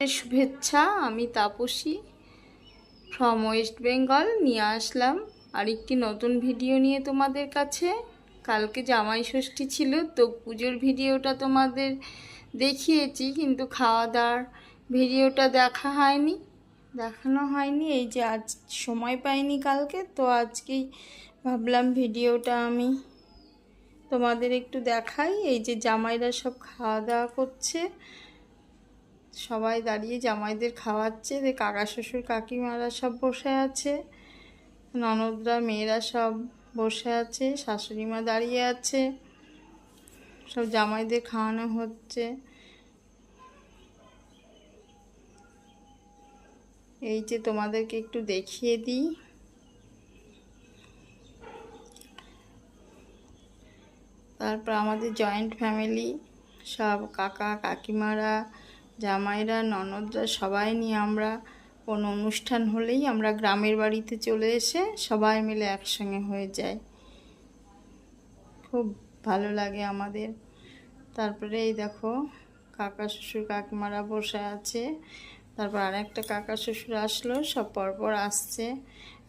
শুভেচ্ছা। আমি Tapasi from West Bengal নিয়ে আসলাম আরেকটি নতুন ভিডিও নিয়ে তোমাদের কাছে। কালকে জামাই ষষ্ঠী ছিল, তো পুজোর ভিডিওটা তোমাদের দেখিয়েছি, কিন্তু খাওয়া দাওয়ার ভিডিওটা দেখানো হয়নি। এই যে আজ সময় পাইনি কালকে, তো আজকেই ভাবলাম ভিডিওটা আমি তোমাদের একটু দেখাই। এই যে জামাইরা সব খাওয়া দাওয়া করছে, সবাই দাঁড়িয়ে জামাইদের খাওয়াচ্ছে। যে কাকা শ্বশুর কাকিমারা সব বসে আছে, ননদরা মেয়েরা সব বসে আছে, শাশুড়ি মা দাঁড়িয়ে আছে, সব জামাইদের খাওয়ানো হচ্ছে। এই যে তোমাদেরকে একটু দেখিয়ে দিই। তারপর আমাদের জয়েন্ট ফ্যামিলি, সব কাকা কাকিমারা জামাইরা ননদরা সবাই নিয়ে আমরা কোনো অনুষ্ঠান হলেই আমরা গ্রামের বাড়িতে চলে এসে সবাই মিলে একসঙ্গে হয়ে যাই, খুব ভালো লাগে আমাদের। তারপরে এই দেখো কাকা শ্বশুর কাকিমারা বসে আছে। তারপর আরেকটা কাকা শ্বশুর আসলো, সব পরপর আসছে,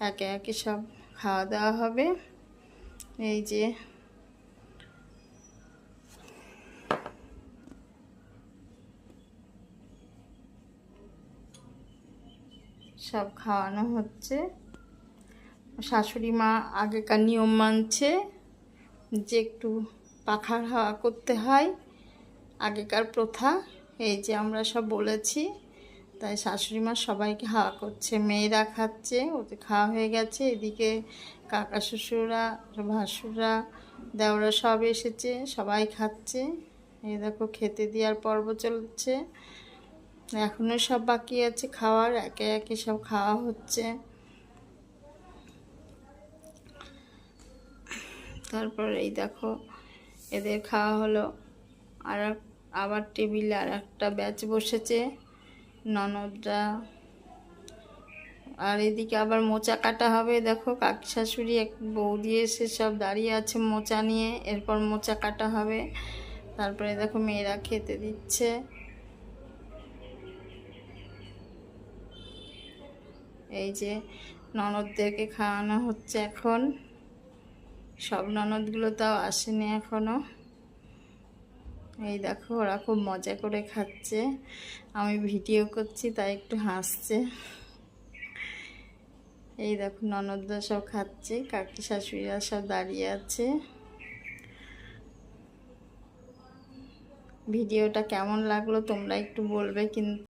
একে একে সব খাওয়া দাওয়া হবে। এই যে সব খাওয়ানো হচ্ছে। শাশুড়ি মা আগেকার নিয়ম মানছে যে একটু পাখার হাওয়া করতে হয়, আগেকার প্রথা। এই যে আমরা সব বলেছি, তাই শাশুড়ি মা সবাইকে হাওয়া করছে, মেয়েরা খাচ্ছে, ওতে খাওয়া হয়ে গেছে। এদিকে কাকা শ্বশুররা ভাসুররা দেওরা সব এসেছে, সবাই খাচ্ছে। এই দেখো খেতে দেওয়ার পর্ব চলছে, এখনও সব বাকি আছে খাওয়ার, একে একে সব খাওয়া হচ্ছে। তারপর এই দেখো এদের খাওয়া হলো, আবার টেবিলে আর একটা ব্যাচ বসেছে ননদরা। আর এদিকে আবার মোচা কাটা হবে। দেখো কাকি শাশুড়ি এক বৌদি এসে সব দাঁড়িয়ে আছে মোচা নিয়ে, এরপর মোচা কাটা হবে। তারপরে দেখো মেয়েরা খেতে দিচ্ছে। এই যে ননদদেরকে খাওয়ানো হচ্ছে এখন, সব ননদগুলো তাও আসেনি এখনো। এই দেখো ওরা খুব মজা করে খাচ্ছে, আমি ভিডিও করছি তাই একটু হাসছে। এই দেখো ননদরা সব খাচ্ছে, কাকি শাশুড়িরা সব দাঁড়িয়ে আছে। ভিডিওটা কেমন লাগলো তোমরা একটু বলবে কিন্তু।